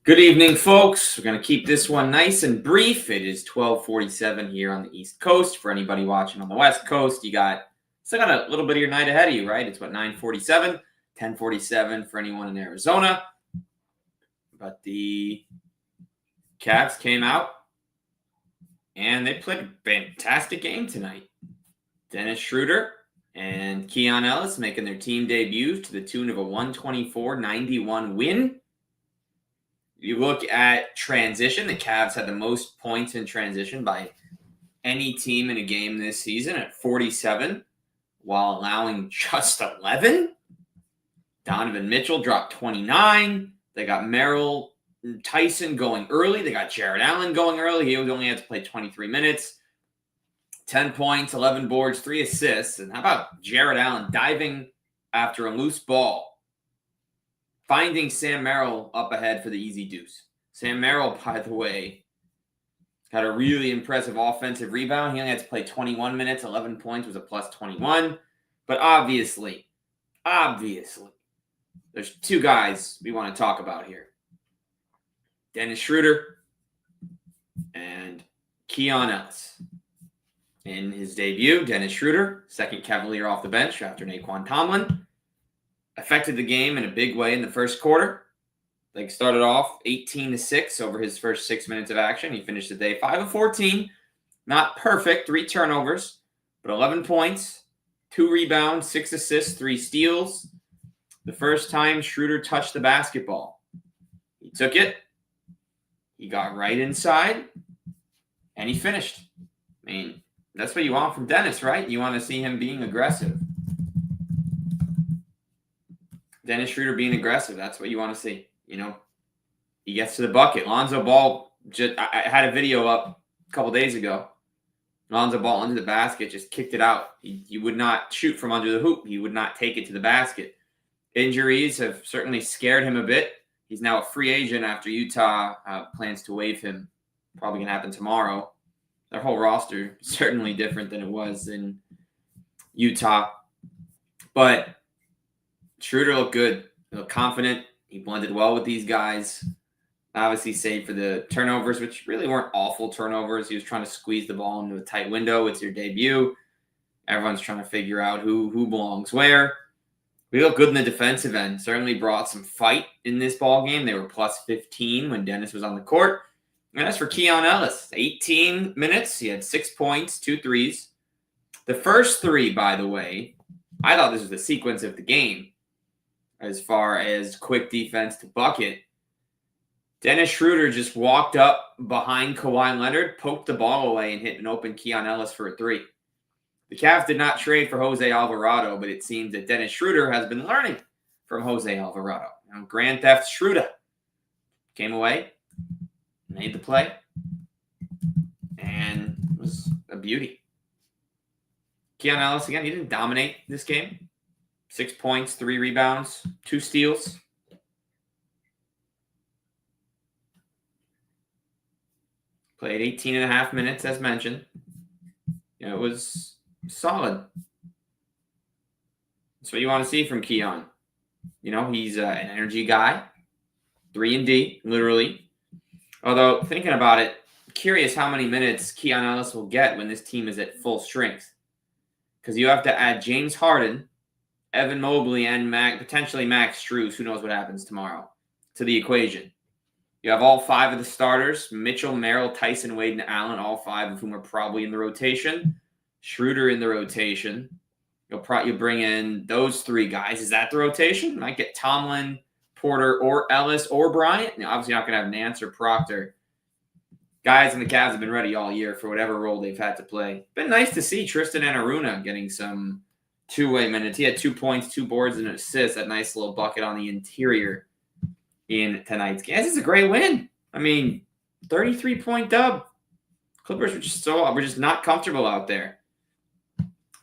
Good evening, folks. We're going to keep this one nice and brief. It is 12:47 here on the East Coast. For anybody watching on the West Coast, still got a little bit of your night ahead of you, right? It's 9:47, 10:47 for anyone in Arizona. But the Cavs came out and they played a fantastic game tonight. Dennis Schröder and Keon Ellis making their team debuts to the tune of a 124-91 win. You look at transition, the Cavs had the most points in transition by any team in a game this season at 47, while allowing just 11. Donovan Mitchell dropped 29. They got Merrill Tyson going early. They got Jared Allen going early. He only had to play 23 minutes. 10 points, 11 boards, 3 assists. And how about Jared Allen diving after a loose ball? Finding Sam Merrill up ahead for the easy deuce. Sam Merrill, by the way, had a really impressive offensive rebound. He only had to play 21 minutes. 11 points was a plus 21. But obviously, there's two guys we want to talk about here. Dennis Schröder and Keon Ellis. In his debut, Dennis Schröder, second Cavalier off the bench after Naquan Tomlin, affected the game in a big way in the first quarter. They started off 18-6 over his first 6 minutes of action. He finished the day 5 of 14. Not perfect, 3 turnovers, but 11 points, 2 rebounds, 6 assists, 3 steals. The first time Schröder touched the basketball. He took it, he got right inside, and he finished. I mean, that's what you want from Dennis, right? You want to see him being aggressive. Dennis Schröder being aggressive, that's what you want to see. You know, he gets to the bucket. Lonzo Ball, I had a video up a couple days ago. Lonzo Ball under the basket, just kicked it out. He would not shoot from under the hoop. He would not take it to the basket. Injuries have certainly scared him a bit. He's now a free agent after Utah plans to waive him. Probably going to happen tomorrow. Their whole roster is certainly different than it was in Utah. But Schröder looked good. He looked confident. He blended well with these guys. Obviously, save for the turnovers, which really weren't awful turnovers. He was trying to squeeze the ball into a tight window. It's your debut. Everyone's trying to figure out who belongs where. We looked good in the defensive end. Certainly brought some fight in this ball game. They were plus 15 when Dennis was on the court. And as for Keon Ellis, 18 minutes. He had 6 points, 2 threes. The first 3, by the way, I thought this was the sequence of the game. As far as quick defense to bucket, Dennis Schröder just walked up behind Kawhi Leonard, poked the ball away, and hit an open Keon Ellis for a 3. The Cavs did not trade for Jose Alvarado, but it seems that Dennis Schröder has been learning from Jose Alvarado. Grand Theft Schröder came away, made the play, and it was a beauty. Keon Ellis, again, he didn't dominate this game. 6 points, 3 rebounds, 2 steals. Played 18.5 minutes, as mentioned. It was solid. That's what you want to see from Keon. He's an energy guy. 3 and D, literally. Although, thinking about it, curious how many minutes Keon Ellis will get when this team is at full strength. Because you have to add James Harden, Evan Mobley, and potentially Max Strus, who knows what happens tomorrow, to the equation. You have all 5 of the starters, Mitchell, Merrill, Tyson, Wade, and Allen, all 5 of whom are probably in the rotation. Schröder in the rotation. You'll bring in those 3 guys. Is that the rotation? You might get Tomlin, Porter, or Ellis, or Bryant. Obviously not going to have Nance or Proctor. Guys in the Cavs have been ready all year for whatever role they've had to play. Been nice to see Tristan Enaruna getting some two-way minutes. He had 2 points, 2 boards, and an assist. That nice little bucket on the interior in tonight's game. This is a great win. 33-point dub. Clippers were just not comfortable out there.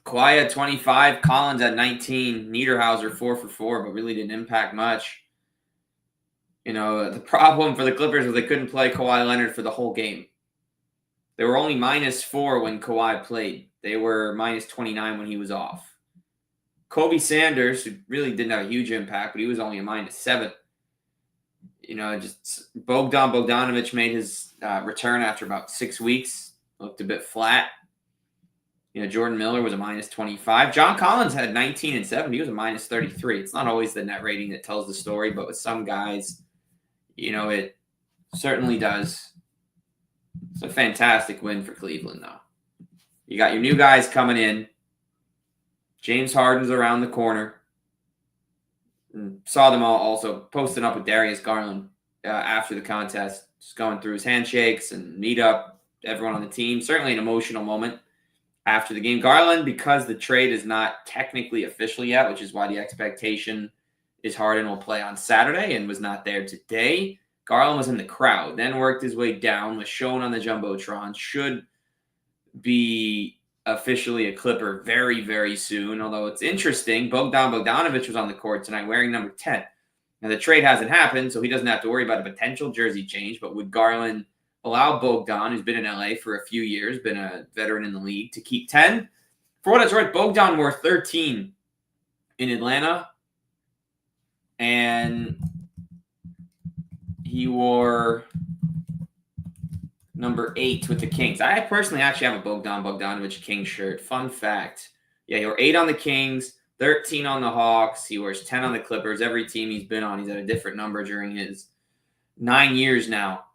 Kawhi had 25, Collins at 19, Niederhauser 4 for 4, but really didn't impact much. The problem for the Clippers was they couldn't play Kawhi Leonard for the whole game. They were only -4 when Kawhi played. They were -29 when he was off. Kobe Sanders, who really didn't have a huge impact, but he was only a -7. Just Bogdanovich made his return after about 6 weeks. Looked a bit flat. Jordan Miller was a minus 25. John Collins had 19 and 7. He was a minus 33. It's not always the net rating that tells the story, but with some guys, it certainly does. It's a fantastic win for Cleveland, though. You got your new guys coming in. James Harden's around the corner. And saw them all also posting up with Darius Garland after the contest, just going through his handshakes and meet up everyone on the team. Certainly an emotional moment after the game. Garland, because the trade is not technically official yet, which is why the expectation is Harden will play on Saturday and was not there today. Garland was in the crowd, then worked his way down, was shown on the Jumbotron, should be officially a Clipper very, very soon. Although it's interesting, Bogdanovich was on the court tonight wearing number 10. Now, the trade hasn't happened, so he doesn't have to worry about a potential jersey change. But would Garland allow Bogdan, who's been in LA for a few years, been a veteran in the league, to keep 10? For what it's worth, Bogdan wore 13 in Atlanta, and he wore number 8 with the Kings. I personally actually have a Bogdanovich Kings shirt. Fun fact. Yeah, he wore 8 on the Kings, 13 on the Hawks. He wears 10 on the Clippers. Every team he's been on, he's at a different number during his 9 years now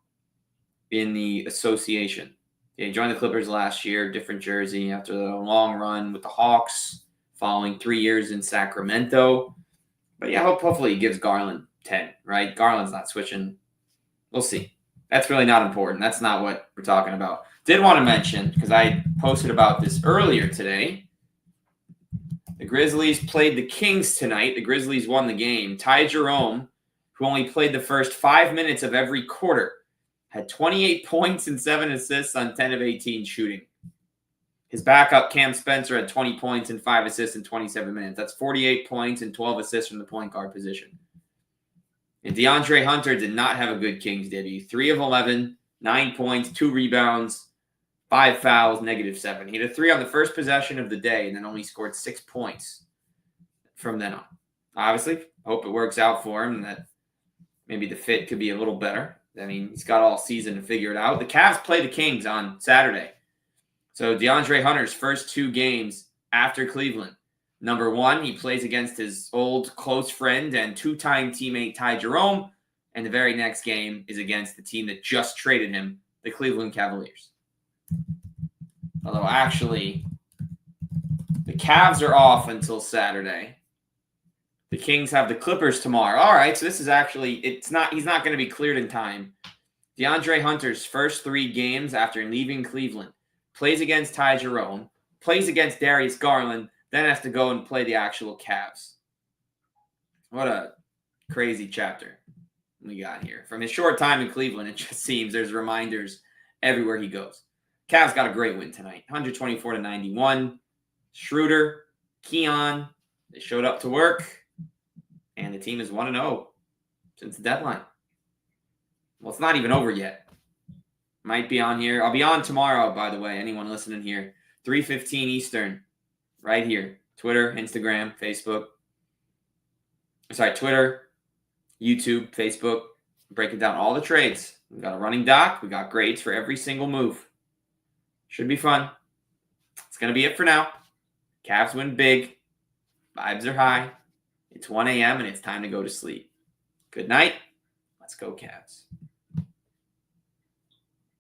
in the association. Yeah, he joined the Clippers last year, different jersey after the long run with the Hawks, following 3 years in Sacramento. But yeah, hopefully he gives Garland 10, right? Garland's not switching. We'll see. That's really not important. That's not what we're talking about. Did want to mention, because I posted about this earlier today, the Grizzlies played the Kings tonight. The Grizzlies won the game. Ty Jerome, who only played the first 5 minutes of every quarter, had 28 points and 7 assists on 10 of 18 shooting. His backup, Cam Spencer, had 20 points and 5 assists in 27 minutes. That's 48 points and 12 assists from the point guard position. And DeAndre Hunter did not have a good Kings debut. 3 of 11, 9 points, 2 rebounds, 5 fouls, -7. He had a 3 on the first possession of the day and then only scored 6 points from then on. Obviously, hope it works out for him and that maybe the fit could be a little better. I mean, he's got all season to figure it out. The Cavs play the Kings on Saturday. So DeAndre Hunter's first 2 games after Cleveland. Number 1, he plays against his old close friend and 2-time teammate Ty Jerome. And the very next game is against the team that just traded him, the Cleveland Cavaliers. Although actually, the Cavs are off until Saturday. The Kings have the Clippers tomorrow. All right, so this is actually, he's not going to be cleared in time. DeAndre Hunter's first 3 games after leaving Cleveland plays against Ty Jerome, plays against Darius Garland, then has to go and play the actual Cavs. What a crazy chapter we got here. From his short time in Cleveland, it just seems there's reminders everywhere he goes. Cavs got a great win tonight, 124-91. Schröder, Keon, they showed up to work, and the team is 1-0 since the deadline. Well, it's not even over yet. Might be on here. I'll be on tomorrow, by the way, anyone listening here. 3:15 Eastern. Right here. Twitter, Instagram, Facebook. Sorry, Twitter, YouTube, Facebook. Breaking down all the trades. We got a running doc. We got grades for every single move. Should be fun. It's going to be it for now. Cavs win big. Vibes are high. It's 1 a.m. and it's time to go to sleep. Good night. Let's go, Cavs.